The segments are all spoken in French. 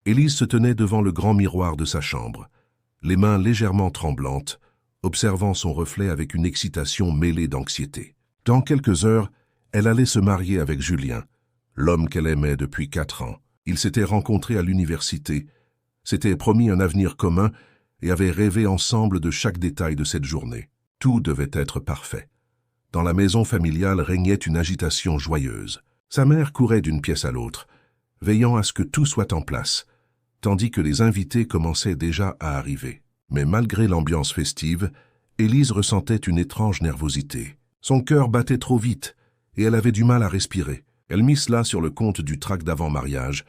Élise se tenait devant le grand miroir de sa chambre, les mains légèrement tremblantes, observant son reflet avec une excitation mêlée d'anxiété. Dans quelques heures, elle allait se marier avec Julien, l'homme qu'elle aimait depuis 4 ans. Ils s'étaient rencontrés à l'université, s'étaient promis un avenir commun et avaient rêvé ensemble de chaque détail de cette journée. Tout devait être parfait. Dans la maison familiale régnait une agitation joyeuse. Sa mère courait d'une pièce à l'autre, veillant à ce que tout soit en place, tandis que les invités commençaient déjà à arriver. Mais malgré l'ambiance festive, Élise ressentait une étrange nervosité. Son cœur battait trop vite et elle avait du mal à respirer. Elle mit cela sur le compte du trac d'avant-mariage,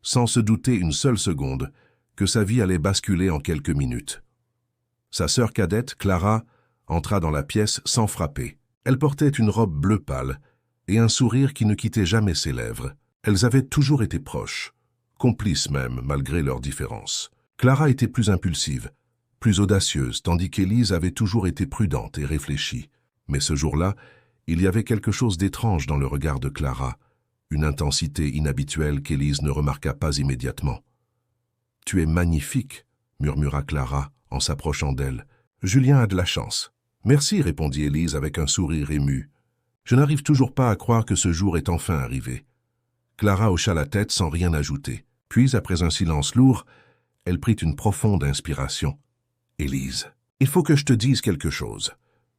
sans se douter une seule seconde que sa vie allait basculer en quelques minutes. Sa sœur cadette, Clara, entra dans la pièce sans frapper. Elle portait une robe bleu pâle et un sourire qui ne quittait jamais ses lèvres. Elles avaient toujours été proches, complices même, malgré leurs différences. Clara était plus impulsive, plus audacieuse, tandis qu'Élise avait toujours été prudente et réfléchie. Mais ce jour-là, il y avait quelque chose d'étrange dans le regard de Clara, une intensité inhabituelle qu'Élise ne remarqua pas immédiatement. « Tu es magnifique », murmura Clara en s'approchant d'elle. « Julien a de la chance. »« Merci », répondit Élise avec un sourire ému. « Je n'arrive toujours pas à croire que ce jour est enfin arrivé. » Clara hocha la tête sans rien ajouter. Puis, après un silence lourd, elle prit une profonde inspiration. « Élise, il faut que je te dise quelque chose. »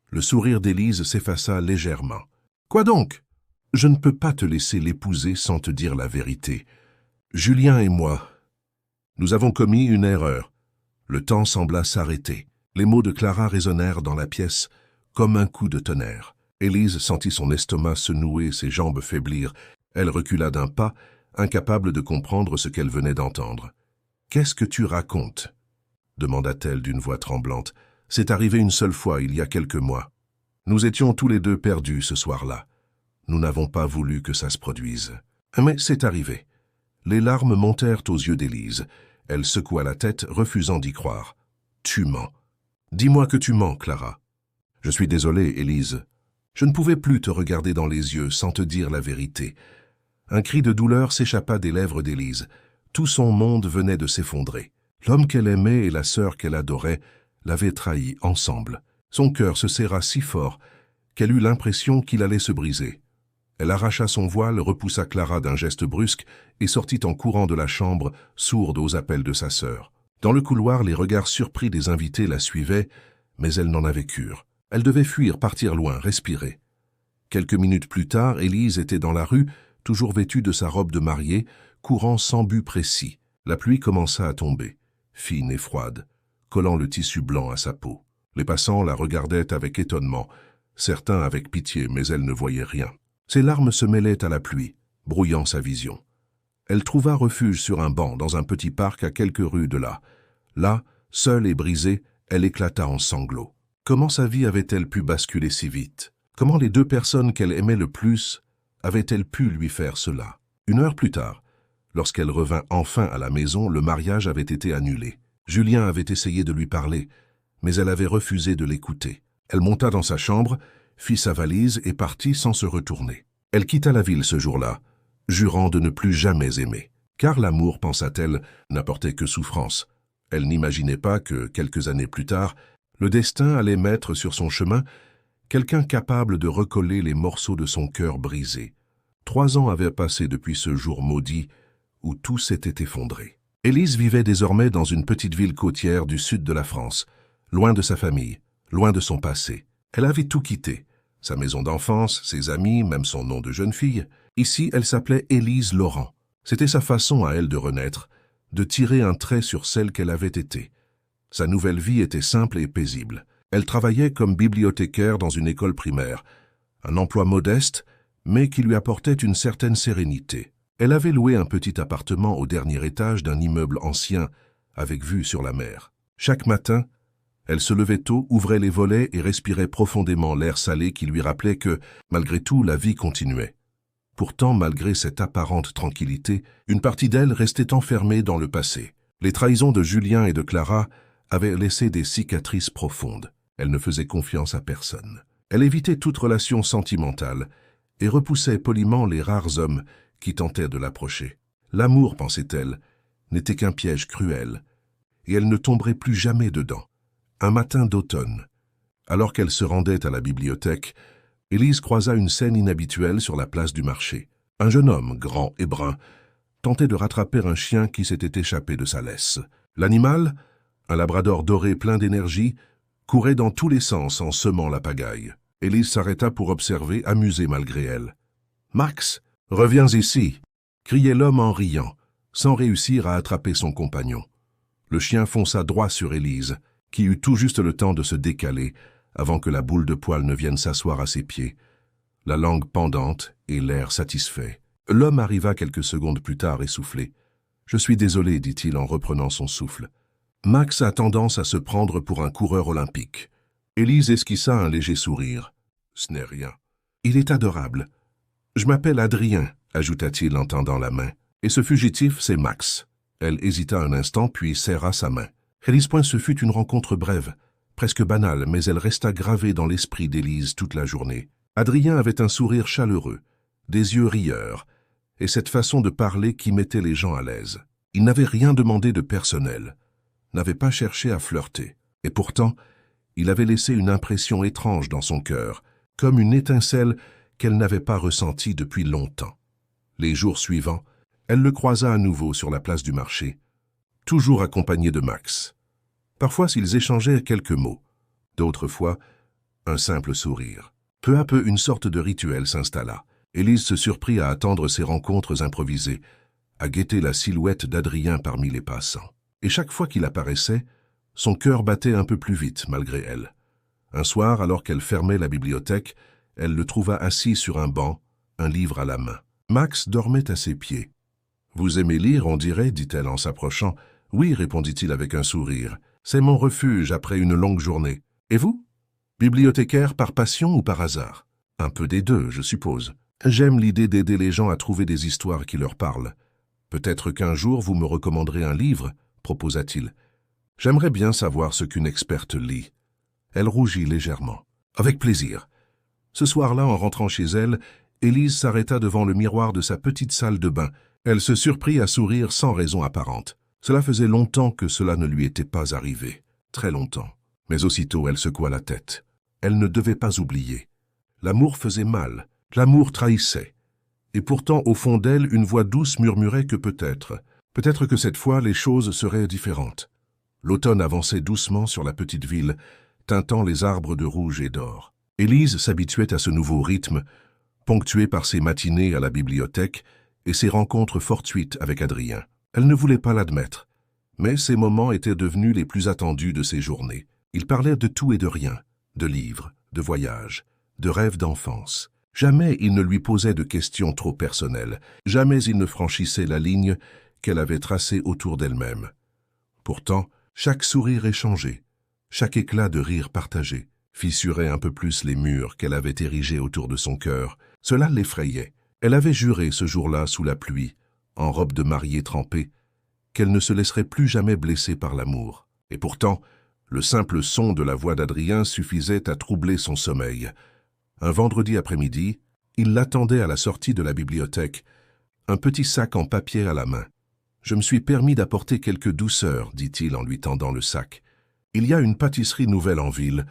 Le sourire d'Élise s'effaça légèrement. « Quoi donc ? Je ne peux pas te laisser l'épouser sans te dire la vérité. Julien et moi, nous avons commis une erreur. » Le temps sembla s'arrêter. Les mots de Clara résonnèrent dans la pièce comme un coup de tonnerre. Élise sentit son estomac se nouer, ses jambes faiblir. Elle recula d'un pas, incapable de comprendre ce qu'elle venait d'entendre. « Qu'est-ce que tu racontes ?» demanda-t-elle d'une voix tremblante. « C'est arrivé une seule fois, il y a quelques mois. Nous étions tous les deux perdus ce soir-là. Nous n'avons pas voulu que ça se produise. Mais c'est arrivé. » Les larmes montèrent aux yeux d'Élise. Elle secoua la tête, refusant d'y croire. « Tu mens. Dis-moi que tu mens, Clara. »« Je suis désolé, Élise. Je ne pouvais plus te regarder dans les yeux sans te dire la vérité. » Un cri de douleur s'échappa des lèvres d'Élise. Tout son monde venait de s'effondrer. L'homme qu'elle aimait et la sœur qu'elle adorait l'avaient trahie ensemble. Son cœur se serra si fort qu'elle eut l'impression qu'il allait se briser. Elle arracha son voile, repoussa Clara d'un geste brusque et sortit en courant de la chambre, sourde aux appels de sa sœur. Dans le couloir, les regards surpris des invités la suivaient, mais elle n'en avait cure. Elle devait fuir, partir loin, respirer. Quelques minutes plus tard, Élise était dans la rue, toujours vêtue de sa robe de mariée, courant sans but précis. La pluie commença à tomber, fine et froide, collant le tissu blanc à sa peau. Les passants la regardaient avec étonnement, certains avec pitié, mais elle ne voyait rien. Ses larmes se mêlaient à la pluie, brouillant sa vision. Elle trouva refuge sur un banc dans un petit parc à quelques rues de là. Là, seule et brisée, elle éclata en sanglots. Comment sa vie avait-elle pu basculer si vite? Comment les 2 personnes qu'elle aimait le plus avait-elle pu lui faire cela? 1 heure plus tard, lorsqu'elle revint enfin à la maison, le mariage avait été annulé. Julien avait essayé de lui parler, mais elle avait refusé de l'écouter. Elle monta dans sa chambre, fit sa valise et partit sans se retourner. Elle quitta la ville ce jour-là, jurant de ne plus jamais aimer. Car l'amour, pensa-t-elle, n'apportait que souffrance. Elle n'imaginait pas que, quelques années plus tard, le destin allait mettre sur son chemin quelqu'un capable de recoller les morceaux de son cœur brisé. 3 ans avaient passé depuis ce jour maudit où tout s'était effondré. Élise vivait désormais dans une petite ville côtière du sud de la France, loin de sa famille, loin de son passé. Elle avait tout quitté, sa maison d'enfance, ses amis, même son nom de jeune fille. Ici, elle s'appelait Élise Laurent. C'était sa façon à elle de renaître, de tirer un trait sur celle qu'elle avait été. Sa nouvelle vie était simple et paisible. Elle travaillait comme bibliothécaire dans une école primaire, un emploi modeste, mais qui lui apportait une certaine sérénité. Elle avait loué un petit appartement au dernier étage d'un immeuble ancien, avec vue sur la mer. Chaque matin, elle se levait tôt, ouvrait les volets et respirait profondément l'air salé qui lui rappelait que, malgré tout, la vie continuait. Pourtant, malgré cette apparente tranquillité, une partie d'elle restait enfermée dans le passé. Les trahisons de Julien et de Clara avaient laissé des cicatrices profondes. Elle ne faisait confiance à personne. Elle évitait toute relation sentimentale et repoussait poliment les rares hommes qui tentaient de l'approcher. L'amour, pensait-elle, n'était qu'un piège cruel, et elle ne tomberait plus jamais dedans. Un matin d'automne, alors qu'elle se rendait à la bibliothèque, Élise croisa une scène inhabituelle sur la place du marché. Un jeune homme, grand et brun, tentait de rattraper un chien qui s'était échappé de sa laisse. L'animal, un labrador doré plein d'énergie, courait dans tous les sens en semant la pagaille. Élise s'arrêta pour observer, amusée malgré elle. « Max, reviens ici !» criait l'homme en riant, sans réussir à attraper son compagnon. Le chien fonça droit sur Élise, qui eut tout juste le temps de se décaler avant que la boule de poil ne vienne s'asseoir à ses pieds, la langue pendante et l'air satisfait. L'homme arriva quelques secondes plus tard essoufflé. « Je suis désolé, dit-il en reprenant son souffle. Max a tendance à se prendre pour un coureur olympique. » Élise esquissa un léger sourire. « Ce n'est rien. Il est adorable. Je m'appelle Adrien, ajouta-t-il en tendant la main. Et ce fugitif, c'est Max. » Elle hésita un instant, puis serra sa main. Élise Point, ce fut une rencontre brève, presque banale, mais elle resta gravée dans l'esprit d'Élise toute la journée. Adrien avait un sourire chaleureux, des yeux rieurs, et cette façon de parler qui mettait les gens à l'aise. Il n'avait rien demandé de personnel, n'avait pas cherché à flirter. Et pourtant, il avait laissé une impression étrange dans son cœur, comme une étincelle qu'elle n'avait pas ressentie depuis longtemps. Les jours suivants, elle le croisa à nouveau sur la place du marché, toujours accompagné de Max. Parfois, s'ils échangeaient quelques mots, d'autres fois, un simple sourire. Peu à peu, une sorte de rituel s'installa. Élise se surprit à attendre ces rencontres improvisées, à guetter la silhouette d'Adrien parmi les passants. Et chaque fois qu'il apparaissait, son cœur battait un peu plus vite malgré elle. Un soir, alors qu'elle fermait la bibliothèque, elle le trouva assis sur un banc, un livre à la main. Max dormait à ses pieds. « Vous aimez lire, on dirait, dit-elle en s'approchant. « Oui, répondit-il avec un sourire. C'est mon refuge après une longue journée. Et vous? Bibliothécaire par passion ou par hasard? Un peu des deux, je suppose. J'aime l'idée d'aider les gens à trouver des histoires qui leur parlent. Peut-être qu'un jour vous me recommanderez un livre, proposa-t-il. J'aimerais bien savoir ce qu'une experte lit. » Elle rougit légèrement. « Avec plaisir. » Ce soir-là, en rentrant chez elle, Élise s'arrêta devant le miroir de sa petite salle de bain. Elle se surprit à sourire sans raison apparente. Cela faisait longtemps que cela ne lui était pas arrivé. Très longtemps. Mais aussitôt, elle secoua la tête. Elle ne devait pas oublier. L'amour faisait mal. L'amour trahissait. Et pourtant, au fond d'elle, une voix douce murmurait que peut-être que cette fois, les choses seraient différentes. L'automne avançait doucement sur la petite ville, teintant les arbres de rouge et d'or. Élise s'habituait à ce nouveau rythme, ponctué par ses matinées à la bibliothèque et ses rencontres fortuites avec Adrien. Elle ne voulait pas l'admettre, mais ces moments étaient devenus les plus attendus de ses journées. Il parlait de tout et de rien, de livres, de voyages, de rêves d'enfance. Jamais il ne lui posait de questions trop personnelles, jamais il ne franchissait la ligne qu'elle avait tracée autour d'elle-même. Pourtant, chaque sourire échangé, chaque éclat de rire partagé, fissurait un peu plus les murs qu'elle avait érigés autour de son cœur. Cela l'effrayait. Elle avait juré ce jour-là sous la pluie, en robe de mariée trempée, qu'elle ne se laisserait plus jamais blesser par l'amour. Et pourtant, le simple son de la voix d'Adrien suffisait à troubler son sommeil. Un vendredi après-midi, il l'attendait à la sortie de la bibliothèque, un petit sac en papier à la main. « Je me suis permis d'apporter quelques douceurs, dit-il en lui tendant le sac. Il y a une pâtisserie nouvelle en ville,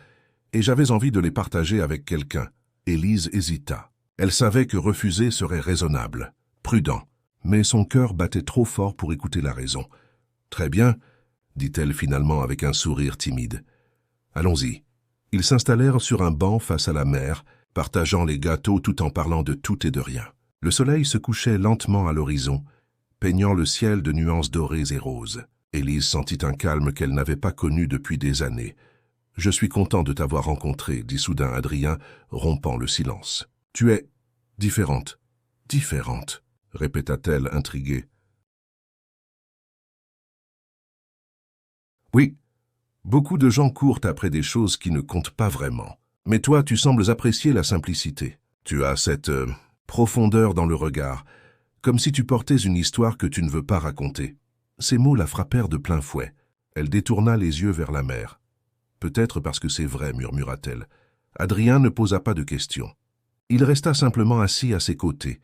et j'avais envie de les partager avec quelqu'un. » Élise hésita. Elle savait que refuser serait raisonnable, prudent, mais son cœur battait trop fort pour écouter la raison. « Très bien, » dit-elle finalement avec un sourire timide. « Allons-y. » Ils s'installèrent sur un banc face à la mer, partageant les gâteaux tout en parlant de tout et de rien. Le soleil se couchait lentement à l'horizon, peignant le ciel de nuances dorées et roses. Élise sentit un calme qu'elle n'avait pas connu depuis des années. « Je suis content de t'avoir rencontré, » dit soudain Adrien, rompant le silence. « Tu es différente, différente, » répéta-t-elle intriguée. « Oui, beaucoup de gens courent après des choses qui ne comptent pas vraiment. Mais toi, tu sembles apprécier la simplicité. Tu as cette profondeur dans le regard, comme si tu portais une histoire que tu ne veux pas raconter. » Ces mots la frappèrent de plein fouet. Elle détourna les yeux vers la mer. « Peut-être parce que c'est vrai, » murmura-t-elle. Adrien ne posa pas de questions. Il resta simplement assis à ses côtés,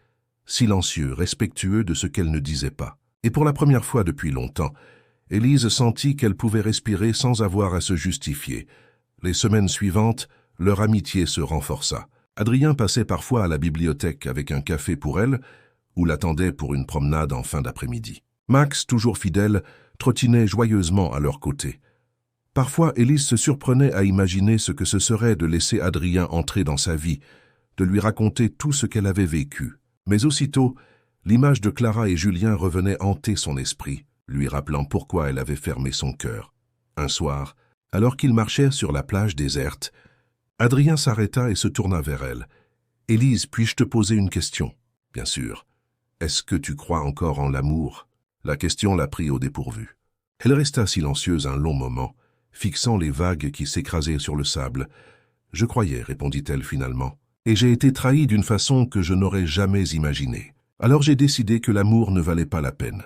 silencieux, respectueux de ce qu'elle ne disait pas. Et pour la première fois depuis longtemps, Élise sentit qu'elle pouvait respirer sans avoir à se justifier. Les semaines suivantes, leur amitié se renforça. Adrien passait parfois à la bibliothèque avec un café pour elle, ou l'attendait pour une promenade en fin d'après-midi. Max, toujours fidèle, trottinait joyeusement à leur côté. Parfois, Élise se surprenait à imaginer ce que ce serait de laisser Adrien entrer dans sa vie, de lui raconter tout ce qu'elle avait vécu. Mais aussitôt, l'image de Clara et Julien revenait hanter son esprit, lui rappelant pourquoi elle avait fermé son cœur. Un soir, alors qu'ils marchaient sur la plage déserte, Adrien s'arrêta et se tourna vers elle. « Élise, puis-je te poser une question ?»« Bien sûr. Est-ce que tu crois encore en l'amour ?» La question la prit au dépourvu. Elle resta silencieuse un long moment, fixant les vagues qui s'écrasaient sur le sable. « Je croyais, répondit-elle finalement, et j'ai été trahie d'une façon que je n'aurais jamais imaginée. Alors j'ai décidé que l'amour ne valait pas la peine. »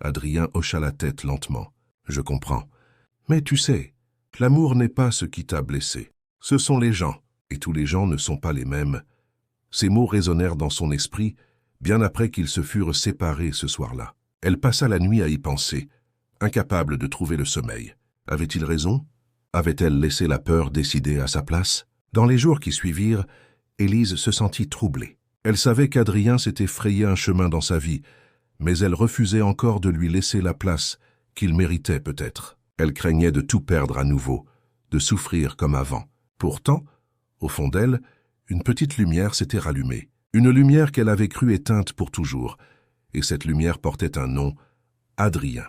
Adrien hocha la tête lentement. « Je comprends. Mais tu sais, l'amour n'est pas ce qui t'a blessé. Ce sont les gens, et tous les gens ne sont pas les mêmes. » Ces mots résonnèrent dans son esprit, bien après qu'ils se furent séparés ce soir-là. Elle passa la nuit à y penser, incapable de trouver le sommeil. Avait-il raison? Avait-elle laissé la peur décider à sa place? Dans les jours qui suivirent, Élise se sentit troublée. Elle savait qu'Adrien s'était frayé un chemin dans sa vie, mais elle refusait encore de lui laisser la place qu'il méritait peut-être. Elle craignait de tout perdre à nouveau, de souffrir comme avant. Pourtant, au fond d'elle, une petite lumière s'était rallumée, une lumière qu'elle avait cru éteinte pour toujours, et cette lumière portait un nom, Adrien.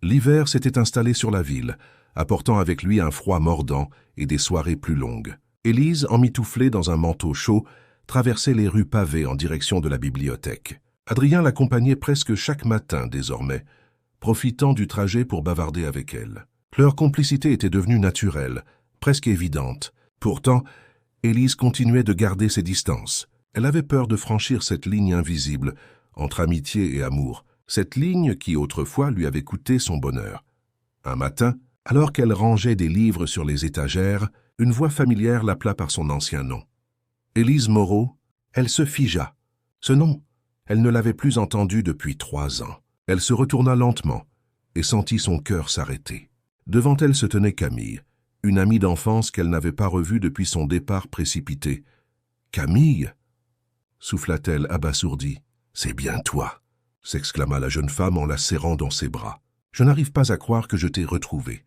L'hiver s'était installé sur la ville, apportant avec lui un froid mordant et des soirées plus longues. Élise, emmitouflée dans un manteau chaud, traversait les rues pavées en direction de la bibliothèque. Adrien l'accompagnait presque chaque matin désormais, profitant du trajet pour bavarder avec elle. Leur complicité était devenue naturelle, presque évidente. Pourtant, Élise continuait de garder ses distances. Elle avait peur de franchir cette ligne invisible entre amitié et amour, cette ligne qui autrefois lui avait coûté son bonheur. Un matin, alors qu'elle rangeait des livres sur les étagères, une voix familière l'appela par son ancien nom. Élise Moreau, elle se figea. Ce nom, elle ne l'avait plus entendu depuis 3 ans. Elle se retourna lentement et sentit son cœur s'arrêter. Devant elle se tenait Camille, une amie d'enfance qu'elle n'avait pas revue depuis son départ précipité. « Camille !» souffla-t-elle abasourdie. « C'est bien toi !» s'exclama la jeune femme en la serrant dans ses bras. « Je n'arrive pas à croire que je t'ai retrouvée. »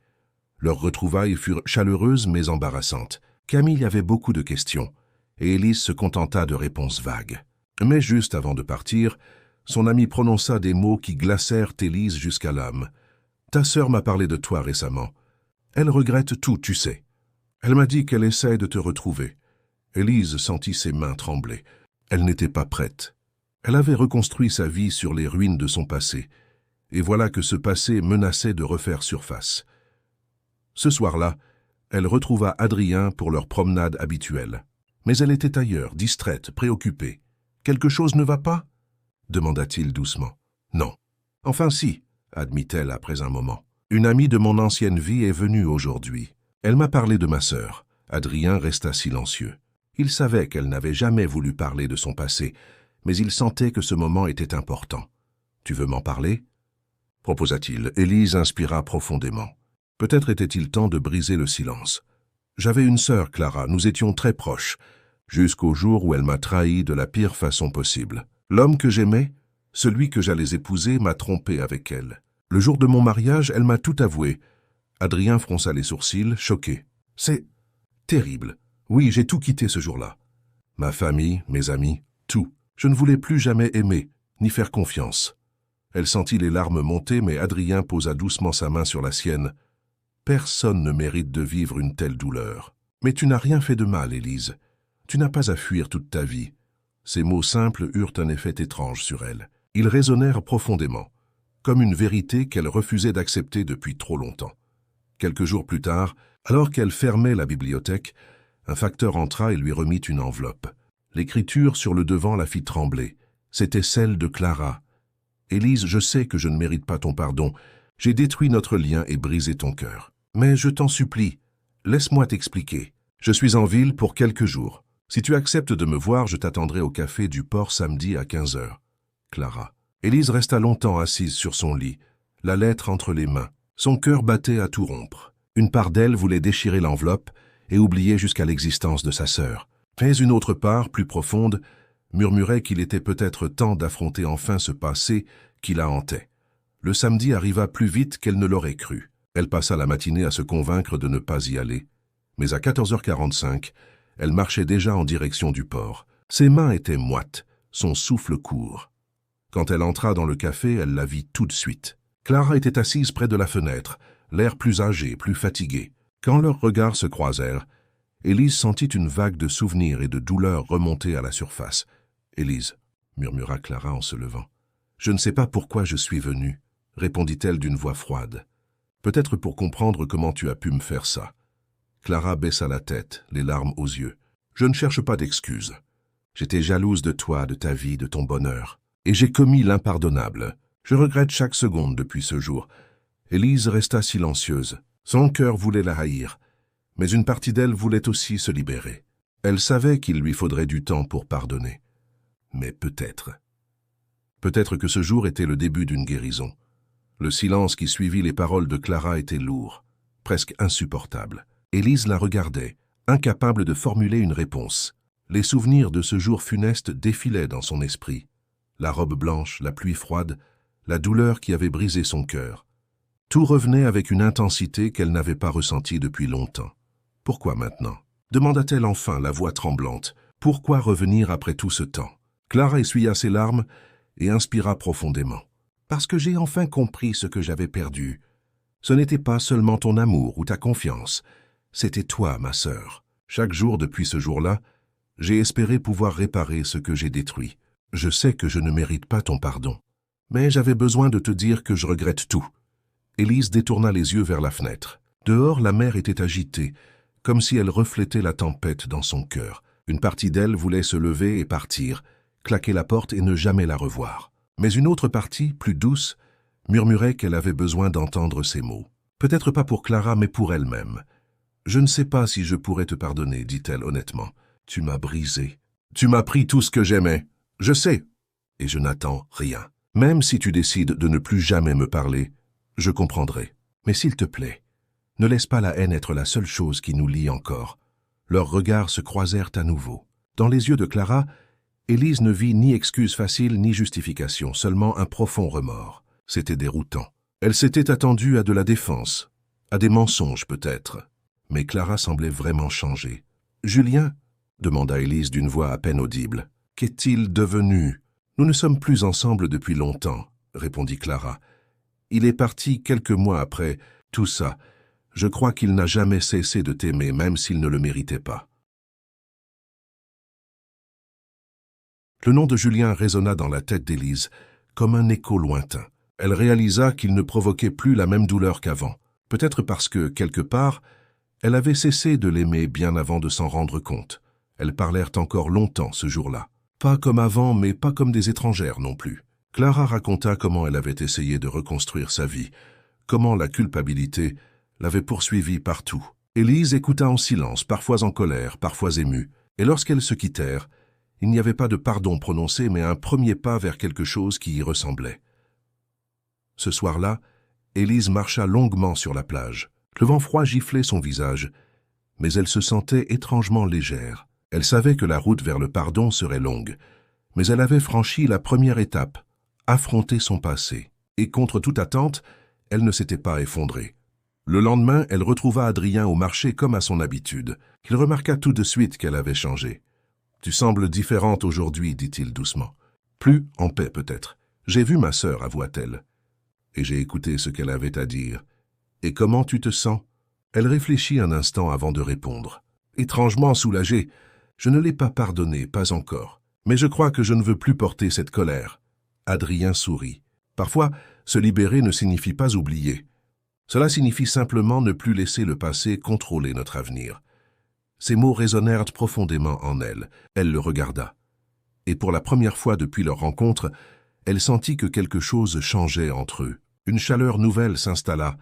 Leurs retrouvailles furent chaleureuses mais embarrassantes. Camille avait beaucoup de questions, et Élise se contenta de réponses vagues. Mais juste avant de partir, son amie prononça des mots qui glacèrent Élise jusqu'à l'âme. « Ta sœur m'a parlé de toi récemment. Elle regrette tout, tu sais. Elle m'a dit qu'elle essaie de te retrouver. » Élise sentit ses mains trembler. Elle n'était pas prête. Elle avait reconstruit sa vie sur les ruines de son passé, et voilà que ce passé menaçait de refaire surface. Ce soir-là, elle retrouva Adrien pour leur promenade habituelle. Mais elle était ailleurs, distraite, préoccupée. « Quelque chose ne va pas ?» demanda-t-il doucement. « Non. »« Enfin si, » admit-elle après un moment. « Une amie de mon ancienne vie est venue aujourd'hui. Elle m'a parlé de ma sœur. » Adrien resta silencieux. Il savait qu'elle n'avait jamais voulu parler de son passé, mais il sentait que ce moment était important. « Tu veux m'en parler ?» proposa-t-il. Élise inspira profondément. Peut-être était-il temps de briser le silence. « J'avais une sœur, Clara, nous étions très proches, jusqu'au jour où elle m'a trahi de la pire façon possible. L'homme que j'aimais, celui que j'allais épouser, m'a trompé avec elle. Le jour de mon mariage, elle m'a tout avoué. » Adrien fronça les sourcils, choqué. « C'est terrible. Oui, j'ai tout quitté ce jour-là. Ma famille, mes amis, tout. Je ne voulais plus jamais aimer, ni faire confiance. » Elle sentit les larmes monter, mais Adrien posa doucement sa main sur la sienne. « Personne ne mérite de vivre une telle douleur. Mais tu n'as rien fait de mal, Élise. Tu n'as pas à fuir toute ta vie. » Ces mots simples eurent un effet étrange sur elle. Ils résonnèrent profondément, comme une vérité qu'elle refusait d'accepter depuis trop longtemps. Quelques jours plus tard, alors qu'elle fermait la bibliothèque, un facteur entra et lui remit une enveloppe. L'écriture sur le devant la fit trembler. C'était celle de Clara. « Élise, je sais que je ne mérite pas ton pardon. J'ai détruit notre lien et brisé ton cœur. Mais je t'en supplie, laisse-moi t'expliquer. Je suis en ville pour quelques jours. Si tu acceptes de me voir, je t'attendrai au café du port samedi à 15h. » Clara. Élise resta longtemps assise sur son lit, la lettre entre les mains. Son cœur battait à tout rompre. Une part d'elle voulait déchirer l'enveloppe et oublier jusqu'à l'existence de sa sœur. Mais une autre part, plus profonde, murmurait qu'il était peut-être temps d'affronter enfin ce passé qui la hantait. Le samedi arriva plus vite qu'elle ne l'aurait cru. Elle passa la matinée à se convaincre de ne pas y aller. Mais à 14h45, elle marchait déjà en direction du port. Ses mains étaient moites, son souffle court. Quand elle entra dans le café, elle la vit tout de suite. Clara était assise près de la fenêtre, l'air plus âgé, plus fatigué. Quand leurs regards se croisèrent, Élise sentit une vague de souvenirs et de douleurs remonter à la surface. « Élise, » murmura Clara en se levant. « Je ne sais pas pourquoi je suis venue, » répondit-elle d'une voix froide. « Peut-être pour comprendre comment tu as pu me faire ça. » Clara baissa la tête, les larmes aux yeux. « Je ne cherche pas d'excuses. J'étais jalouse de toi, de ta vie, de ton bonheur. Et j'ai commis l'impardonnable. Je regrette chaque seconde depuis ce jour. » Élise resta silencieuse. Son cœur voulait la haïr, mais une partie d'elle voulait aussi se libérer. Elle savait qu'il lui faudrait du temps pour pardonner. Mais peut-être. Peut-être que ce jour était le début d'une guérison. Le silence qui suivit les paroles de Clara était lourd, presque insupportable. Élise la regardait, incapable de formuler une réponse. Les souvenirs de ce jour funeste défilaient dans son esprit. La robe blanche, la pluie froide, la douleur qui avait brisé son cœur. Tout revenait avec une intensité qu'elle n'avait pas ressentie depuis longtemps. « Pourquoi maintenant ?» demanda-t-elle enfin, la voix tremblante. « Pourquoi revenir après tout ce temps ?» Clara essuya ses larmes et inspira profondément. « Parce que j'ai enfin compris ce que j'avais perdu. Ce n'était pas seulement ton amour ou ta confiance, c'était toi, ma sœur. Chaque jour depuis ce jour-là, j'ai espéré pouvoir réparer ce que j'ai détruit. Je sais que je ne mérite pas ton pardon, mais j'avais besoin de te dire que je regrette tout. » Élise détourna les yeux vers la fenêtre. Dehors, la mer était agitée, comme si elle reflétait la tempête dans son cœur. Une partie d'elle voulait se lever et partir, claquer la porte et ne jamais la revoir. Mais une autre partie, plus douce, murmurait qu'elle avait besoin d'entendre ces mots. Peut-être pas pour Clara, mais pour elle-même. « Je ne sais pas si je pourrais te pardonner, dit-elle honnêtement. Tu m'as brisé. Tu m'as pris tout ce que j'aimais. Je sais. Et je n'attends rien. Même si tu décides de ne plus jamais me parler, je comprendrai. Mais s'il te plaît, ne laisse pas la haine être la seule chose qui nous lie encore. » Leurs regards se croisèrent à nouveau. Dans les yeux de Clara, Élise ne vit ni excuse facile ni justification, seulement un profond remords. C'était déroutant. Elle s'était attendue à de la défense, à des mensonges peut-être. Mais Clara semblait vraiment changer. « Julien ?» demanda Élise d'une voix à peine audible. « Qu'est-il devenu ?»« Nous ne sommes plus ensemble depuis longtemps, » répondit Clara. « Il est parti quelques mois après tout ça. Je crois qu'il n'a jamais cessé de t'aimer, même s'il ne le méritait pas. » Le nom de Julien résonna dans la tête d'Élise, comme un écho lointain. Elle réalisa qu'il ne provoquait plus la même douleur qu'avant, peut-être parce que, quelque part, elle avait cessé de l'aimer bien avant de s'en rendre compte. Elles parlèrent encore longtemps ce jour-là. Pas comme avant, mais pas comme des étrangères non plus. Clara raconta comment elle avait essayé de reconstruire sa vie, comment la culpabilité l'avait poursuivie partout. Élise écouta en silence, parfois en colère, parfois émue, et lorsqu'elles se quittèrent, il n'y avait pas de pardon prononcé, mais un premier pas vers quelque chose qui y ressemblait. Ce soir-là, Élise marcha longuement sur la plage. Le vent froid giflait son visage, mais elle se sentait étrangement légère. Elle savait que la route vers le pardon serait longue, mais elle avait franchi la première étape, affronter son passé. Et contre toute attente, elle ne s'était pas effondrée. Le lendemain, elle retrouva Adrien au marché comme à son habitude. Il remarqua tout de suite qu'elle avait changé. « Tu sembles différente aujourd'hui, dit-il doucement. Plus en paix peut-être. J'ai vu ma sœur, avoua-t-elle. Et j'ai écouté ce qu'elle avait à dire. Et comment tu te sens ?» Elle réfléchit un instant avant de répondre. Étrangement soulagée. Je ne l'ai pas pardonné, pas encore. Mais je crois que je ne veux plus porter cette colère. Adrien sourit. Parfois, se libérer ne signifie pas oublier. Cela signifie simplement ne plus laisser le passé contrôler notre avenir. Ces mots résonnèrent profondément en elle. Elle le regarda. Et pour la première fois depuis leur rencontre, elle sentit que quelque chose changeait entre eux. Une chaleur nouvelle s'installa,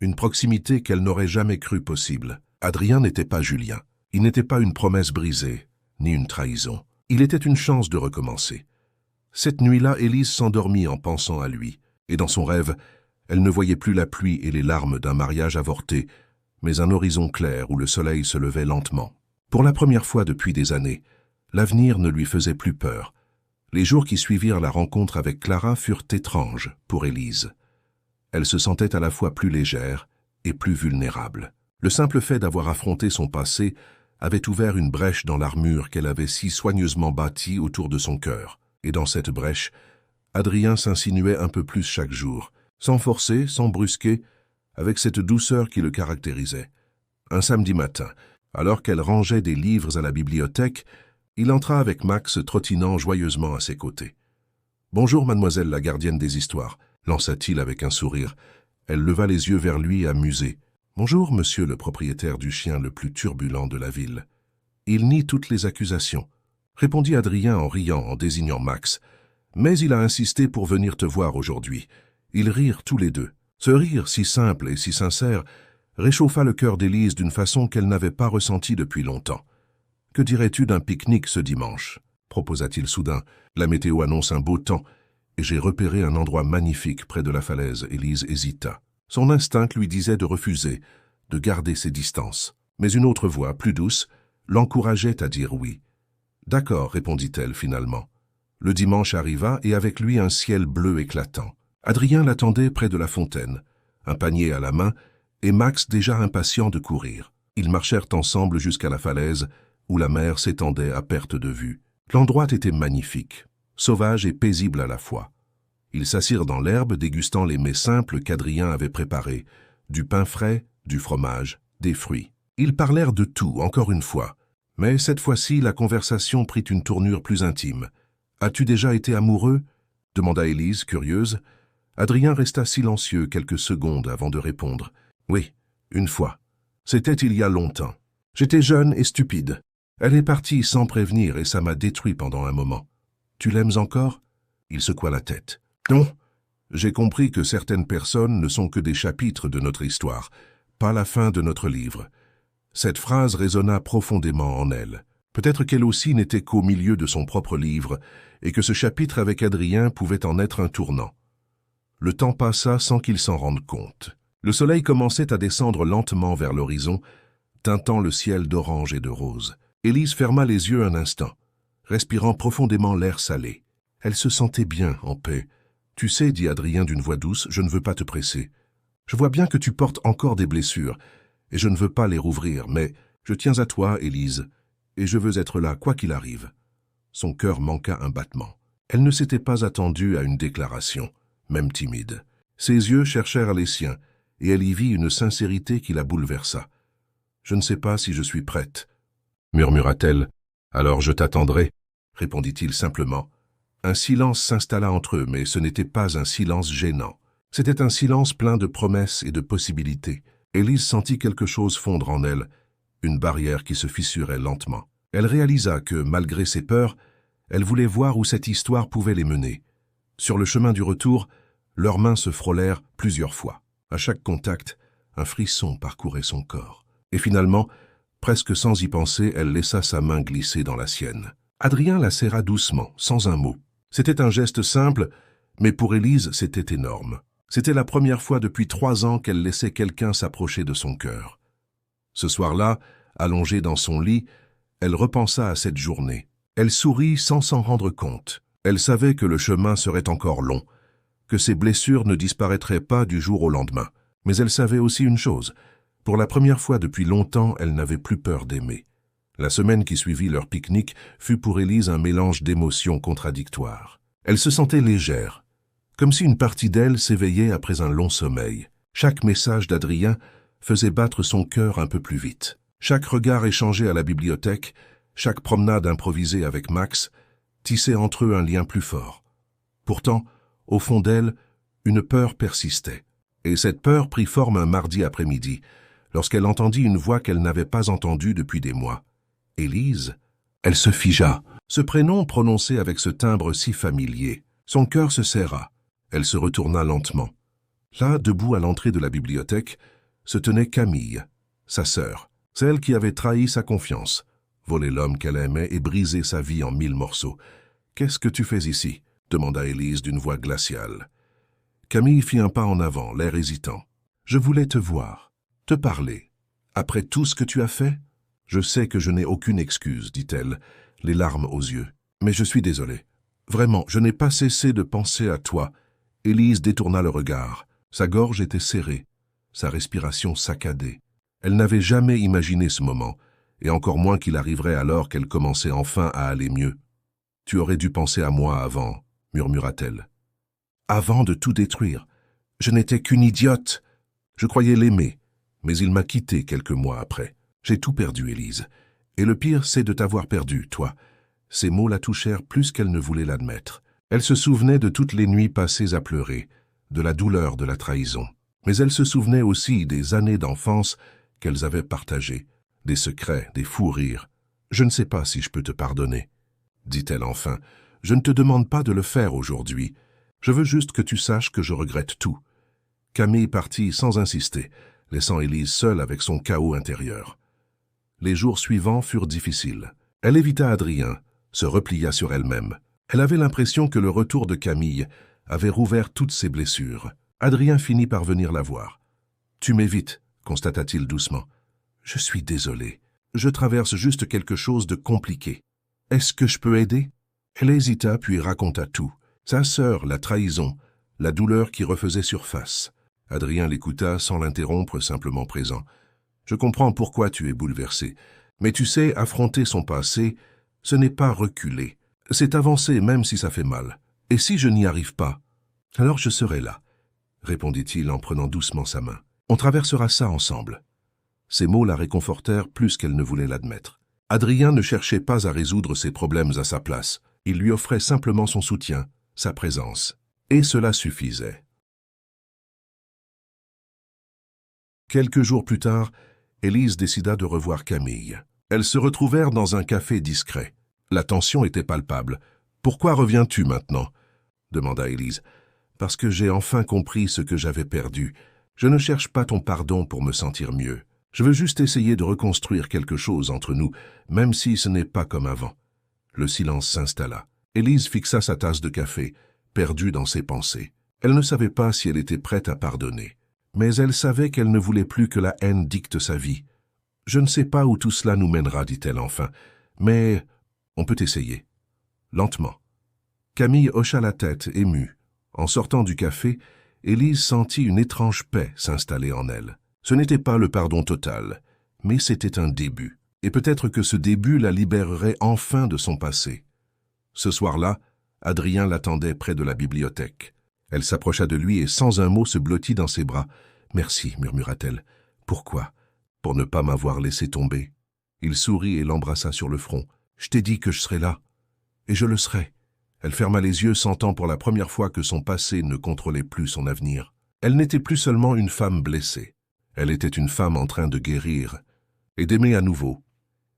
une proximité qu'elle n'aurait jamais cru possible. Adrien n'était pas Julien. Il n'était pas une promesse brisée, ni une trahison. Il était une chance de recommencer. Cette nuit-là, Élise s'endormit en pensant à lui, et dans son rêve, elle ne voyait plus la pluie et les larmes d'un mariage avorté, mais un horizon clair où le soleil se levait lentement. Pour la première fois depuis des années, l'avenir ne lui faisait plus peur. Les jours qui suivirent la rencontre avec Clara furent étranges pour Élise. Elle se sentait à la fois plus légère et plus vulnérable. Le simple fait d'avoir affronté son passé avait ouvert une brèche dans l'armure qu'elle avait si soigneusement bâtie autour de son cœur. Et dans cette brèche, Adrien s'insinuait un peu plus chaque jour, sans forcer, sans brusquer, avec cette douceur qui le caractérisait. Un samedi matin, alors qu'elle rangeait des livres à la bibliothèque, il entra avec Max trottinant joyeusement à ses côtés. « Bonjour, mademoiselle la gardienne des histoires », lança-t-il avec un sourire. Elle leva les yeux vers lui, amusée. « Bonjour, monsieur le propriétaire du chien le plus turbulent de la ville. » Il nie toutes les accusations, répondit Adrien en riant, en désignant Max. Mais il a insisté pour venir te voir aujourd'hui. Ils rirent tous les deux. Ce rire si simple et si sincère réchauffa le cœur d'Élise d'une façon qu'elle n'avait pas ressentie depuis longtemps. « Que dirais-tu d'un pique-nique ce dimanche ?» proposa-t-il soudain. « La météo annonce un beau temps, et j'ai repéré un endroit magnifique près de la falaise. » Élise hésita. Son instinct lui disait de refuser, de garder ses distances. Mais une autre voix, plus douce, l'encourageait à dire oui. « D'accord, répondit-elle finalement. Le dimanche arriva et avec lui un ciel bleu éclatant. Adrien l'attendait près de la fontaine, un panier à la main, et Max déjà impatient de courir. Ils marchèrent ensemble jusqu'à la falaise, où la mer s'étendait à perte de vue. L'endroit était magnifique, sauvage et paisible à la fois. Ils s'assirent dans l'herbe, dégustant les mets simples qu'Adrien avait préparés, du pain frais, du fromage, des fruits. Ils parlèrent de tout, encore une fois, mais cette fois-ci, la conversation prit une tournure plus intime. « As-tu déjà été amoureux ?» demanda Élise, curieuse. Adrien resta silencieux quelques secondes avant de répondre. « Oui, une fois. C'était il y a longtemps. J'étais jeune et stupide. Elle est partie sans prévenir et ça m'a détruit pendant un moment. Tu l'aimes encore ?» Il secoua la tête. « Non. J'ai compris que certaines personnes ne sont que des chapitres de notre histoire, pas la fin de notre livre. » Cette phrase résonna profondément en elle. Peut-être qu'elle aussi n'était qu'au milieu de son propre livre, et que ce chapitre avec Adrien pouvait en être un tournant. Le temps passa sans qu'il s'en rende compte. Le soleil commençait à descendre lentement vers l'horizon, teintant le ciel d'orange et de rose. Élise ferma les yeux un instant, respirant profondément l'air salé. Elle se sentait bien, en paix. « Tu sais, dit Adrien d'une voix douce, je ne veux pas te presser. Je vois bien que tu portes encore des blessures, et je ne veux pas les rouvrir, mais je tiens à toi, Élise, et je veux être là, quoi qu'il arrive. » Son cœur manqua un battement. Elle ne s'était pas attendue à une déclaration, même timide. Ses yeux cherchèrent les siens, et elle y vit une sincérité qui la bouleversa. « Je ne sais pas si je suis prête, » murmura-t-elle. « Alors je t'attendrai, » répondit-il simplement. Un silence s'installa entre eux, mais ce n'était pas un silence gênant. C'était un silence plein de promesses et de possibilités. Élise sentit quelque chose fondre en elle, une barrière qui se fissurait lentement. Elle réalisa que, malgré ses peurs, elle voulait voir où cette histoire pouvait les mener. Sur le chemin du retour, leurs mains se frôlèrent plusieurs fois. À chaque contact, un frisson parcourait son corps. Et finalement, presque sans y penser, elle laissa sa main glisser dans la sienne. Adrien la serra doucement, sans un mot. C'était un geste simple, mais pour Élise, c'était énorme. C'était la première fois depuis 3 ans qu'elle laissait quelqu'un s'approcher de son cœur. Ce soir-là, allongée dans son lit, elle repensa à cette journée. Elle sourit sans s'en rendre compte. Elle savait que le chemin serait encore long, que ses blessures ne disparaîtraient pas du jour au lendemain. Mais elle savait aussi une chose. Pour la première fois depuis longtemps, elle n'avait plus peur d'aimer. La semaine qui suivit leur pique-nique fut pour Élise un mélange d'émotions contradictoires. Elle se sentait légère, comme si une partie d'elle s'éveillait après un long sommeil. Chaque message d'Adrien faisait battre son cœur un peu plus vite. Chaque regard échangé à la bibliothèque, chaque promenade improvisée avec Max, tissait entre eux un lien plus fort. Pourtant, au fond d'elle, une peur persistait. Et cette peur prit forme un mardi après-midi, lorsqu'elle entendit une voix qu'elle n'avait pas entendue depuis des mois. Élise, elle se figea. Ce prénom prononcé avec ce timbre si familier. Son cœur se serra. Elle se retourna lentement. Là, debout à l'entrée de la bibliothèque, se tenait Camille, sa sœur, celle qui avait trahi sa confiance, volé l'homme qu'elle aimait et brisé sa vie en 1000 morceaux. « Qu'est-ce que tu fais ici ?» demanda Élise d'une voix glaciale. Camille fit un pas en avant, l'air hésitant. Je voulais te voir, te parler. Après tout ce que tu as fait? Je sais que je n'ai aucune excuse, dit-elle, les larmes aux yeux. Mais je suis désolée. Vraiment, je n'ai pas cessé de penser à toi. Élise détourna le regard. Sa gorge était serrée, sa respiration saccadée. Elle n'avait jamais imaginé ce moment, et encore moins qu'il arriverait alors qu'elle commençait enfin à aller mieux. « Tu aurais dû penser à moi avant, » murmura-t-elle. « Avant de tout détruire. Je n'étais qu'une idiote. Je croyais l'aimer, mais il m'a quittée quelques mois après. J'ai tout perdu, Élise. Et le pire, c'est de t'avoir perdu, toi. » Ces mots la touchèrent plus qu'elle ne voulait l'admettre. Elle se souvenait de toutes les nuits passées à pleurer, de la douleur de la trahison. Mais elle se souvenait aussi des années d'enfance qu'elles avaient partagées, des secrets, des fous rires. « Je ne sais pas si je peux te pardonner, » dit-elle enfin. « Je ne te demande pas de le faire aujourd'hui. Je veux juste que tu saches que je regrette tout. » Camille partit sans insister, laissant Élise seule avec son chaos intérieur. Les jours suivants furent difficiles. Elle évita Adrien, se replia sur elle-même. Elle avait l'impression que le retour de Camille avait rouvert toutes ses blessures. Adrien finit par venir la voir. « Tu m'évites, » constata-t-il doucement. « Je suis désolé. Je traverse juste quelque chose de compliqué. Est-ce que je peux aider ?» Elle hésita puis raconta tout. Sa sœur, la trahison, la douleur qui refaisait surface. Adrien l'écouta sans l'interrompre, simplement présent. « Je comprends pourquoi tu es bouleversé. Mais tu sais, affronter son passé, ce n'est pas reculer. C'est avancer même si ça fait mal. Et si je n'y arrive pas, alors je serai là, » répondit-il en prenant doucement sa main. « On traversera ça ensemble. » Ces mots la réconfortèrent plus qu'elle ne voulait l'admettre. Adrien ne cherchait pas à résoudre ses problèmes à sa place. Il lui offrait simplement son soutien, sa présence. Et cela suffisait. Quelques jours plus tard, Élise décida de revoir Camille. Elles se retrouvèrent dans un café discret. La tension était palpable. « Pourquoi reviens-tu maintenant ?» demanda Élise. « Parce que j'ai enfin compris ce que j'avais perdu. Je ne cherche pas ton pardon pour me sentir mieux. Je veux juste essayer de reconstruire quelque chose entre nous, même si ce n'est pas comme avant. » Le silence s'installa. Élise fixa sa tasse de café, perdue dans ses pensées. Elle ne savait pas si elle était prête à pardonner. Mais elle savait qu'elle ne voulait plus que la haine dicte sa vie. « Je ne sais pas où tout cela nous mènera, dit-elle enfin, mais on peut essayer. » Lentement. Camille hocha la tête, émue. En sortant du café, Élise sentit une étrange paix s'installer en elle. Ce n'était pas le pardon total, mais c'était un début. Et peut-être que ce début la libérerait enfin de son passé. Ce soir-là, Adrien l'attendait près de la bibliothèque. Elle s'approcha de lui et sans un mot se blottit dans ses bras. « Merci, » murmura-t-elle. « Pourquoi ? Pour ne pas m'avoir laissé tomber. » Il sourit et l'embrassa sur le front. « Je t'ai dit que je serais là. Et je le serai. » Elle ferma les yeux, sentant pour la première fois que son passé ne contrôlait plus son avenir. Elle n'était plus seulement une femme blessée. Elle était une femme en train de guérir et d'aimer à nouveau.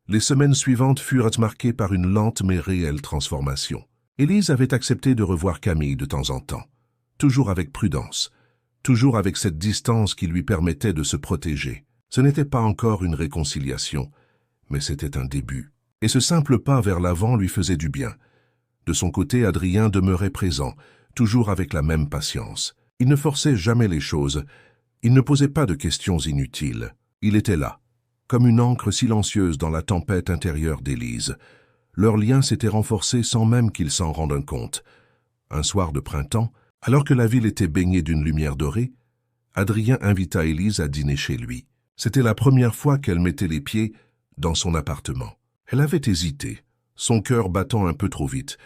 Les semaines suivantes furent marquées par une lente mais réelle transformation. Élise avait accepté de revoir Camille de temps en temps, toujours avec prudence, toujours avec cette distance qui lui permettait de se protéger. Ce n'était pas encore une réconciliation, mais c'était un début. Et ce simple pas vers l'avant lui faisait du bien. De son côté, Adrien demeurait présent, toujours avec la même patience. Il ne forçait jamais les choses, il ne posait pas de questions inutiles. Il était là, comme une ancre silencieuse dans la tempête intérieure d'Élise. Leur lien s'était renforcé sans même qu'ils s'en rendent compte. Un soir de printemps, alors que la ville était baignée d'une lumière dorée, Adrien invita Élise à dîner chez lui. C'était la première fois qu'elle mettait les pieds dans son appartement. Elle avait hésité, son cœur battant un peu trop vite,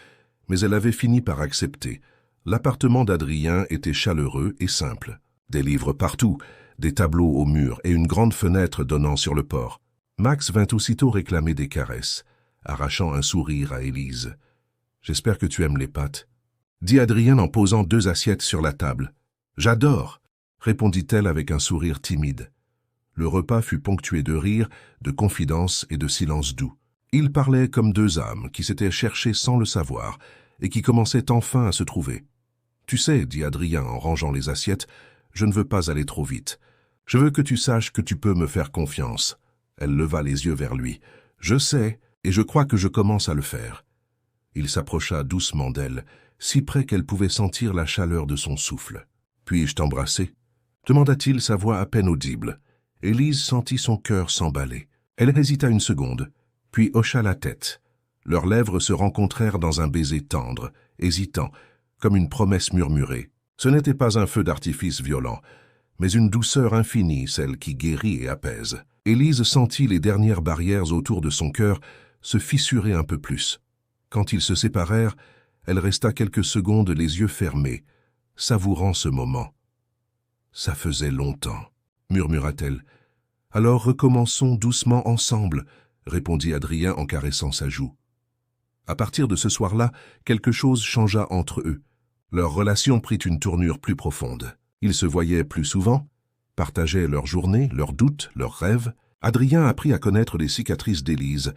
mais elle avait fini par accepter. L'appartement d'Adrien était chaleureux et simple. Des livres partout, des tableaux au mur et une grande fenêtre donnant sur le port. Max vint aussitôt réclamer des caresses, arrachant un sourire à Élise. « J'espère que tu aimes les pâtes, » dit Adrien en posant 2 assiettes sur la table. « J'adore » répondit-elle avec un sourire timide. Le repas fut ponctué de rires, de confidences et de silences doux. Ils parlaient comme 2 âmes qui s'étaient cherchées sans le savoir et qui commençaient enfin à se trouver. « Tu sais, » dit Adrien en rangeant les assiettes, « je ne veux pas aller trop vite. Je veux que tu saches que tu peux me faire confiance. » Elle leva les yeux vers lui. « Je sais, et je crois que je commence à le faire. » Il s'approcha doucement d'elle, si près qu'elle pouvait sentir la chaleur de son souffle. « Puis-je t'embrasser » demanda-t-il, sa voix à peine audible. Élise sentit son cœur s'emballer. Elle hésita une seconde, puis hocha la tête. Leurs lèvres se rencontrèrent dans un baiser tendre, hésitant, comme une promesse murmurée. Ce n'était pas un feu d'artifice violent, mais une douceur infinie, celle qui guérit et apaise. Élise sentit les dernières barrières autour de son cœur se fissurer un peu plus. Quand ils se séparèrent, elle resta quelques secondes les yeux fermés, savourant ce moment. « Ça faisait longtemps, » murmura-t-elle. « Alors recommençons doucement ensemble, » répondit Adrien en caressant sa joue. À partir de ce soir-là, quelque chose changea entre eux. Leur relation prit une tournure plus profonde. Ils se voyaient plus souvent, partageaient leurs journées, leurs doutes, leurs rêves. Adrien apprit à connaître les cicatrices d'Élise,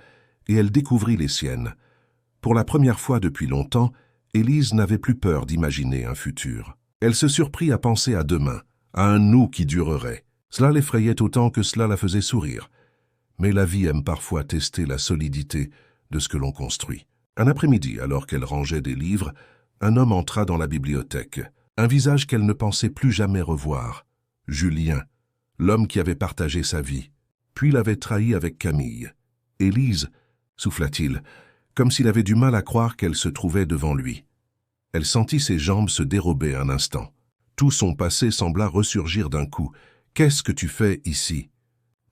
et elle découvrit les siennes. Pour la première fois depuis longtemps, Élise n'avait plus peur d'imaginer un futur. Elle se surprit à penser à demain, à un nous qui durerait. Cela l'effrayait autant que cela la faisait sourire. Mais la vie aime parfois tester la solidité de ce que l'on construit. Un après-midi, alors qu'elle rangeait des livres, un homme entra dans la bibliothèque. Un visage qu'elle ne pensait plus jamais revoir. Julien, l'homme qui avait partagé sa vie, puis l'avait trahi avec Camille. « Élise » souffla-t-il, comme s'il avait du mal à croire qu'elle se trouvait devant lui. Elle sentit ses jambes se dérober un instant. Tout son passé sembla ressurgir d'un coup. « Qu'est-ce que tu fais ici »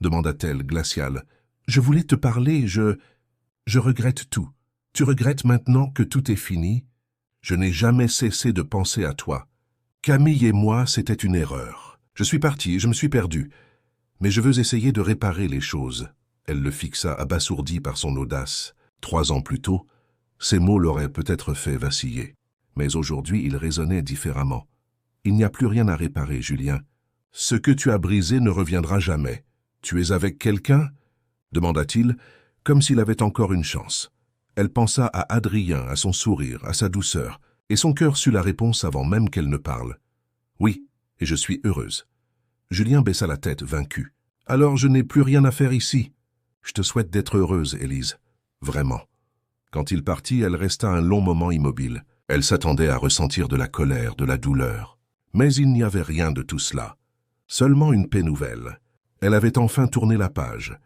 demanda-t-elle, glaciale. « Je voulais te parler, je regrette tout. Tu regrettes maintenant que tout est fini ? Je n'ai jamais cessé de penser à toi. Camille et moi, c'était une erreur. Je suis partie, je me suis perdue. Mais je veux essayer de réparer les choses. » Elle le fixa, abasourdie par son audace. 3 ans plus tôt, ces mots l'auraient peut-être fait vaciller. Mais aujourd'hui, ils résonnaient différemment. « Il n'y a plus rien à réparer, Julien. Ce que tu as brisé ne reviendra jamais. Tu es avec quelqu'un » demanda-t-il, comme s'il avait encore une chance. Elle pensa à Adrien, à son sourire, à sa douceur, et son cœur sut la réponse avant même qu'elle ne parle. « Oui, et je suis heureuse. » Julien baissa la tête, vaincu. « Alors je n'ai plus rien à faire ici. Je te souhaite d'être heureuse, Élise. Vraiment. » Quand il partit, elle resta un long moment immobile. Elle s'attendait à ressentir de la colère, de la douleur. Mais il n'y avait rien de tout cela. Seulement une paix nouvelle. Elle avait enfin tourné la page.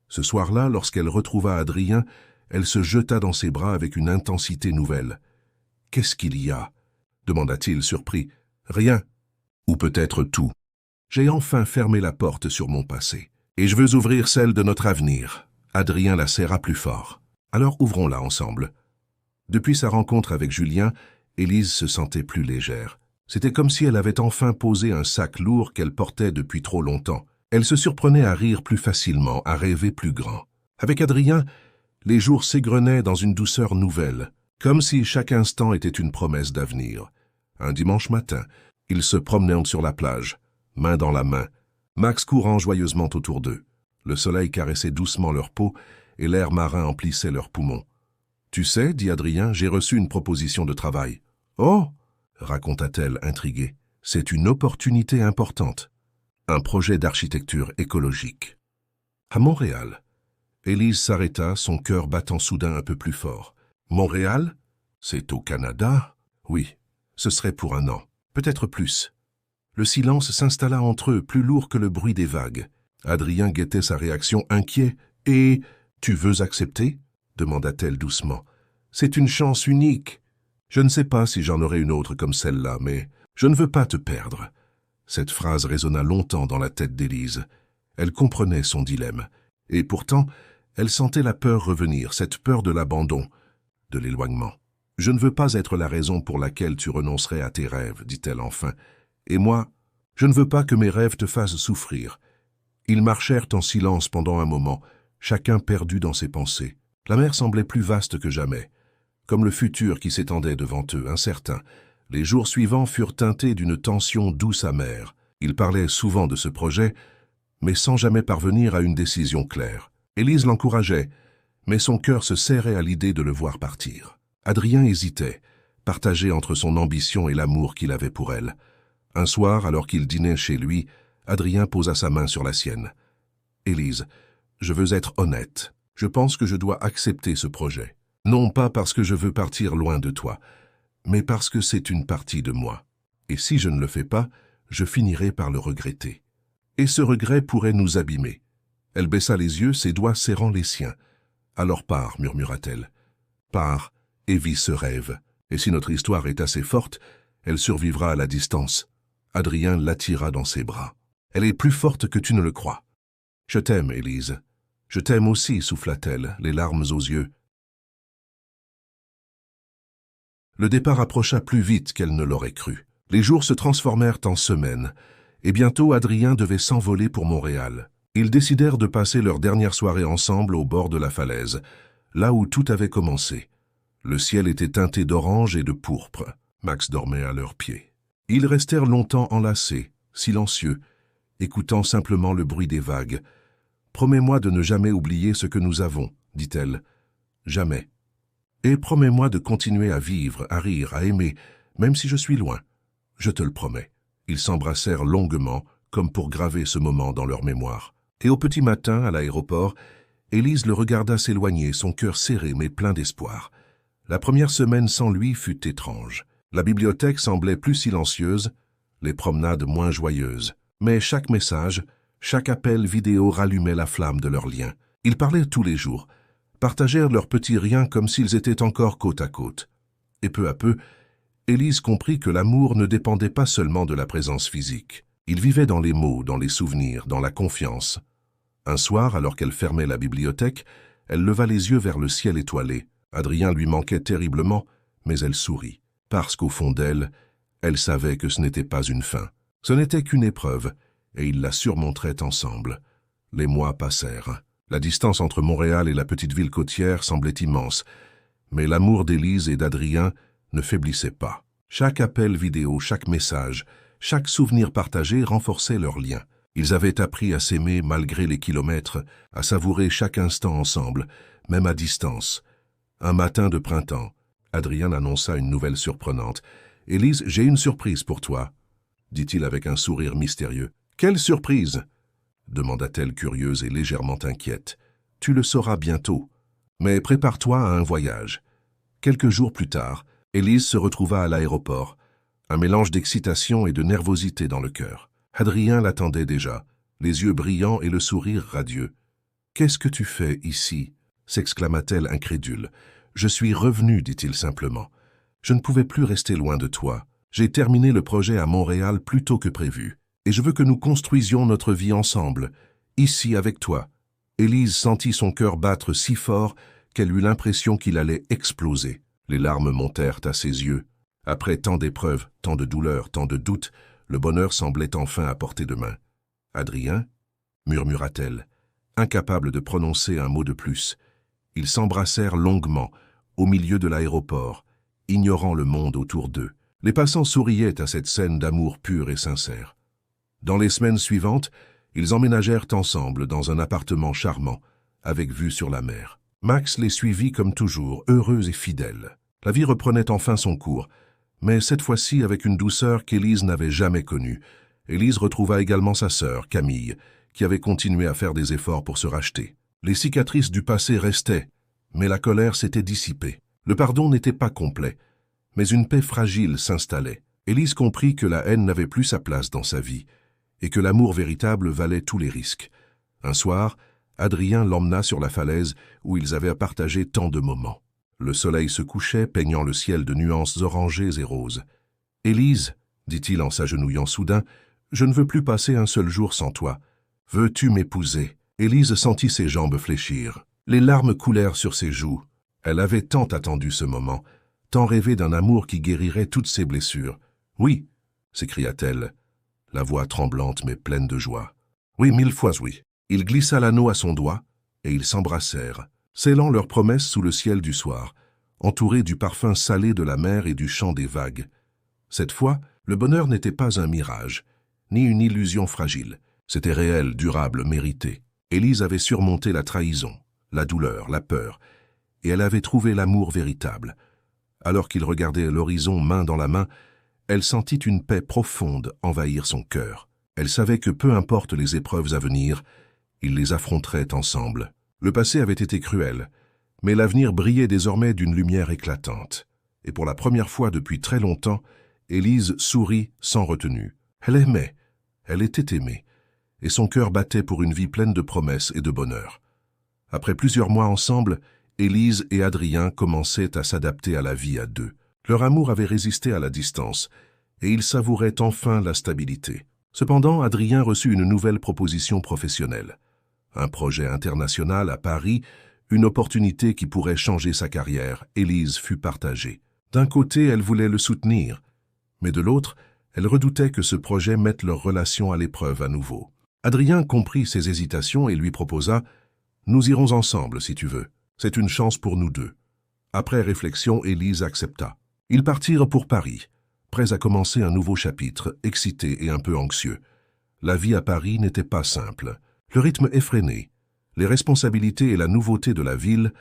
Ce soir-là, lorsqu'elle retrouva Adrien, elle se jeta dans ses bras avec une intensité nouvelle. « Qu'est-ce qu'il y a » demanda-t-il surpris. « Rien. Ou peut-être tout. J'ai enfin fermé la porte sur mon passé. Et je veux ouvrir celle de notre avenir. » Adrien la serra plus fort. « Alors ouvrons-la ensemble. » Depuis sa rencontre avec Julien, Élise se sentait plus légère. C'était comme si elle avait enfin posé un sac lourd qu'elle portait depuis trop longtemps. Elle se surprenait à rire plus facilement, à rêver plus grand. Avec Adrien, les jours s'égrenaient dans une douceur nouvelle, comme si chaque instant était une promesse d'avenir. Un dimanche matin, ils se promenaient sur la plage, main dans la main, Max courant joyeusement autour d'eux. Le soleil caressait doucement leur peau et l'air marin emplissait leurs poumons. « Tu sais, dit Adrien, j'ai reçu une proposition de travail. »« Oh » raconta-t-elle intriguée. « C'est une opportunité importante. Un projet d'architecture écologique. » À Montréal. Élise s'arrêta, son cœur battant soudain un peu plus fort. « Montréal ? C'est au Canada ? » ?»« Oui, ce serait pour 1 an, peut-être plus. » Le silence s'installa entre eux, plus lourd que le bruit des vagues. Adrien guettait sa réaction inquiet. « Et tu veux accepter ?» demanda-t-elle doucement. « C'est une chance unique. Je ne sais pas si j'en aurai une autre comme celle-là, mais je ne veux pas te perdre. » Cette phrase résonna longtemps dans la tête d'Élise. Elle comprenait son dilemme. Et pourtant, elle sentait la peur revenir, cette peur de l'abandon, de l'éloignement. « Je ne veux pas être la raison pour laquelle tu renoncerais à tes rêves, dit-elle enfin. Et moi, je ne veux pas que mes rêves te fassent souffrir. » Ils marchèrent en silence pendant un moment, chacun perdu dans ses pensées. La mer semblait plus vaste que jamais, comme le futur qui s'étendait devant eux, incertain. Les jours suivants furent teintés d'une tension douce amère. Ils parlaient souvent de ce projet, mais sans jamais parvenir à une décision claire. Élise l'encourageait, mais son cœur se serrait à l'idée de le voir partir. Adrien hésitait, partagé entre son ambition et l'amour qu'il avait pour elle. Un soir, alors qu'il dînait chez lui, Adrien posa sa main sur la sienne. « Élise, je veux être honnête. Je pense que je dois accepter ce projet. Non pas parce que je veux partir loin de toi, mais parce que c'est une partie de moi. Et si je ne le fais pas, je finirai par le regretter. Et ce regret pourrait nous abîmer. Elle baissa les yeux, ses doigts serrant les siens. Alors pars, murmura-t-elle. Pars et vis ce rêve. Et si notre histoire est assez forte, elle survivra à la distance. Adrien l'attira dans ses bras. Elle est plus forte que tu ne le crois. Je t'aime, Élise. Je t'aime aussi, souffla-t-elle, les larmes aux yeux. Le départ approcha plus vite qu'elle ne l'aurait cru. Les jours se transformèrent en semaines, et bientôt Adrien devait s'envoler pour Montréal. Ils décidèrent de passer leur dernière soirée ensemble au bord de la falaise, là où tout avait commencé. Le ciel était teinté d'orange et de pourpre. Max dormait à leurs pieds. Ils restèrent longtemps enlacés, silencieux, écoutant simplement le bruit des vagues. « Promets-moi de ne jamais oublier ce que nous avons, dit-elle. Jamais. Et promets-moi de continuer à vivre, à rire, à aimer, même si je suis loin. Je te le promets. » Ils s'embrassèrent longuement, comme pour graver ce moment dans leur mémoire. Et au petit matin, à l'aéroport, Élise le regarda s'éloigner, son cœur serré mais plein d'espoir. La première semaine sans lui fut étrange. La bibliothèque semblait plus silencieuse, les promenades moins joyeuses. Mais chaque message, chaque appel vidéo rallumait la flamme de leur lien. Ils parlaient tous les jours, partagèrent leurs petits riens comme s'ils étaient encore côte à côte. Et peu à peu, Élise comprit que l'amour ne dépendait pas seulement de la présence physique. Il vivait dans les mots, dans les souvenirs, dans la confiance. Un soir, alors qu'elle fermait la bibliothèque, elle leva les yeux vers le ciel étoilé. Adrien lui manquait terriblement, mais elle sourit. Parce qu'au fond d'elle, elle savait que ce n'était pas une fin. Ce n'était qu'une épreuve, et ils la surmonteraient ensemble. Les mois passèrent. La distance entre Montréal et la petite ville côtière semblait immense, mais l'amour d'Élise et d'Adrien ne faiblissait pas. Chaque appel vidéo, chaque message, chaque souvenir partagé renforçait leur lien. Ils avaient appris à s'aimer malgré les kilomètres, à savourer chaque instant ensemble, même à distance. Un matin de printemps, Adrien annonça une nouvelle surprenante. « Élise, j'ai une surprise pour toi, » dit-il avec un sourire mystérieux. « Quelle surprise ?» demanda-t-elle curieuse et légèrement inquiète. « Tu le sauras bientôt. Mais prépare-toi à un voyage. » Quelques jours plus tard, Élise se retrouva à l'aéroport, un mélange d'excitation et de nervosité dans le cœur. Adrien l'attendait déjà, les yeux brillants et le sourire radieux. « Qu'est-ce que tu fais ici ?» s'exclama-t-elle incrédule. « Je suis revenue, dit-il simplement. Je ne pouvais plus rester loin de toi. J'ai terminé le projet à Montréal plus tôt que prévu, et je veux que nous construisions notre vie ensemble, ici avec toi. » Élise sentit son cœur battre si fort qu'elle eut l'impression qu'il allait exploser. Les larmes montèrent à ses yeux. Après tant d'épreuves, tant de douleurs, tant de doutes, le bonheur semblait enfin à portée de main. « Adrien » murmura-t-elle, incapable de prononcer un mot de plus. Ils s'embrassèrent longuement, au milieu de l'aéroport, ignorant le monde autour d'eux. Les passants souriaient à cette scène d'amour pur et sincère. Dans les semaines suivantes, ils emménagèrent ensemble dans un appartement charmant, avec vue sur la mer. Max les suivit comme toujours, heureux et fidèle. La vie reprenait enfin son cours, mais cette fois-ci avec une douceur qu'Élise n'avait jamais connue. Élise retrouva également sa sœur, Camille, qui avait continué à faire des efforts pour se racheter. Les cicatrices du passé restaient, mais la colère s'était dissipée. Le pardon n'était pas complet, mais une paix fragile s'installait. Élise comprit que la haine n'avait plus sa place dans sa vie, et que l'amour véritable valait tous les risques. Un soir, Adrien l'emmena sur la falaise où ils avaient à partager tant de moments. Le soleil se couchait, peignant le ciel de nuances orangées et roses. « Élise, » dit-il en s'agenouillant soudain, « je ne veux plus passer un seul jour sans toi. Veux-tu m'épouser ?» Élise sentit ses jambes fléchir. Les larmes coulèrent sur ses joues. Elle avait tant attendu ce moment, tant rêvé d'un amour qui guérirait toutes ses blessures. « Oui !» s'écria-t-elle, la voix tremblante mais pleine de joie. « Oui, 1000 fois oui !» Il glissa l'anneau à son doigt, et ils s'embrassèrent, scellant leurs promesses sous le ciel du soir, entourés du parfum salé de la mer et du chant des vagues. Cette fois, le bonheur n'était pas un mirage, ni une illusion fragile. C'était réel, durable, mérité. Élise avait surmonté la trahison, la douleur, la peur, et elle avait trouvé l'amour véritable. Alors qu'ils regardaient l'horizon main dans la main, elle sentit une paix profonde envahir son cœur. Elle savait que peu importe les épreuves à venir, ils les affronteraient ensemble. Le passé avait été cruel, mais l'avenir brillait désormais d'une lumière éclatante. Et pour la première fois depuis très longtemps, Élise sourit sans retenue. Elle aimait, elle était aimée, et son cœur battait pour une vie pleine de promesses et de bonheur. Après plusieurs mois ensemble, Élise et Adrien commençaient à s'adapter à la vie à deux. Leur amour avait résisté à la distance, et ils savouraient enfin la stabilité. Cependant, Adrien reçut une nouvelle proposition professionnelle. Un projet international à Paris, une opportunité qui pourrait changer sa carrière. Élise fut partagée. D'un côté, elle voulait le soutenir, mais de l'autre, elle redoutait que ce projet mette leur relation à l'épreuve à nouveau. Adrien comprit ses hésitations et lui proposa « Nous irons ensemble, si tu veux. C'est une chance pour nous deux. » Après réflexion, Élise accepta. Ils partirent pour Paris, prêts à commencer un nouveau chapitre, excités et un peu anxieux. La vie à Paris n'était pas simple. Le rythme effréné, les responsabilités et la nouveauté de la ville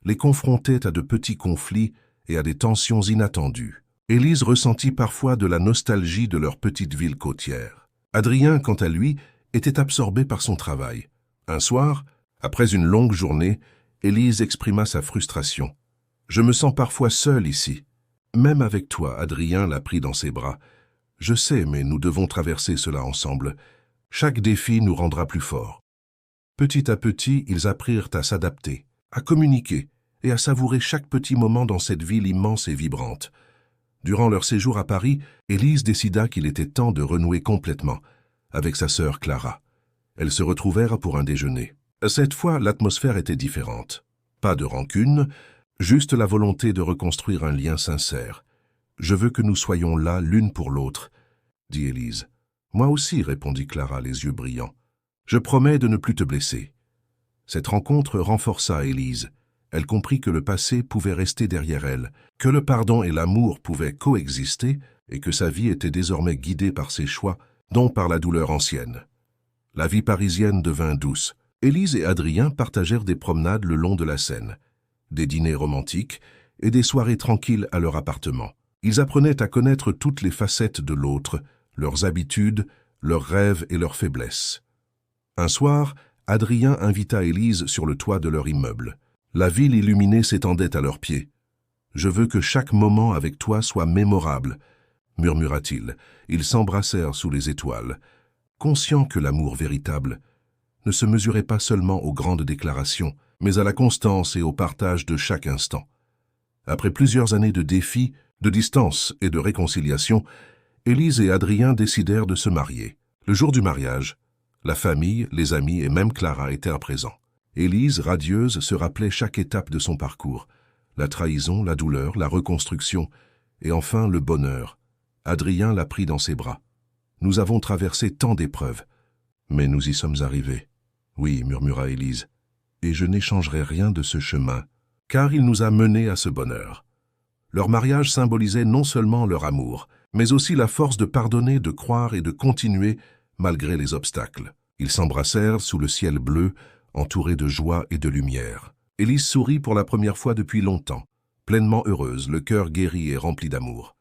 les confrontaient à de petits conflits et à des tensions inattendues. Élise ressentit parfois de la nostalgie de leur petite ville côtière. Adrien, quant à lui, était absorbé par son travail. Un soir, après une longue journée, Élise exprima sa frustration. « Je me sens parfois seule ici. » Même avec toi, Adrien la prit dans ses bras. « Je sais, mais nous devons traverser cela ensemble. Chaque défi nous rendra plus forts. » Petit à petit, ils apprirent à s'adapter, à communiquer et à savourer chaque petit moment dans cette ville immense et vibrante. Durant leur séjour à Paris, Élise décida qu'il était temps de renouer complètement avec sa sœur Clara. Elles se retrouvèrent pour un déjeuner. Cette fois, l'atmosphère était différente. Pas de rancune, juste la volonté de reconstruire un lien sincère. « Je veux que nous soyons là l'une pour l'autre, » dit Élise. « Moi aussi, » répondit Clara, les yeux brillants. « Je promets de ne plus te blesser. » Cette rencontre renforça Élise. Elle comprit que le passé pouvait rester derrière elle, que le pardon et l'amour pouvaient coexister et que sa vie était désormais guidée par ses choix, non par la douleur ancienne. La vie parisienne devint douce. Élise et Adrien partagèrent des promenades le long de la Seine, des dîners romantiques et des soirées tranquilles à leur appartement. Ils apprenaient à connaître toutes les facettes de l'autre, leurs habitudes, leurs rêves et leurs faiblesses. Un soir, Adrien invita Élise sur le toit de leur immeuble. La ville illuminée s'étendait à leurs pieds. « Je veux que chaque moment avec toi soit mémorable, » murmura-t-il. Ils s'embrassèrent sous les étoiles, conscients que l'amour véritable ne se mesurait pas seulement aux grandes déclarations, mais à la constance et au partage de chaque instant. Après plusieurs années de défis, de distance et de réconciliation, Élise et Adrien décidèrent de se marier. Le jour du mariage, la famille, les amis et même Clara étaient présents. Élise, radieuse, se rappelait chaque étape de son parcours. La trahison, la douleur, la reconstruction et enfin le bonheur. Adrien la prit dans ses bras. « Nous avons traversé tant d'épreuves, mais nous y sommes arrivés. »« Oui, » murmura Élise, « et je n'échangerai rien de ce chemin, car il nous a menés à ce bonheur. » Leur mariage symbolisait non seulement leur amour, mais aussi la force de pardonner, de croire et de continuer malgré les obstacles. Ils s'embrassèrent sous le ciel bleu, entourés de joie et de lumière. Élise sourit pour la première fois depuis longtemps, pleinement heureuse, le cœur guéri et rempli d'amour.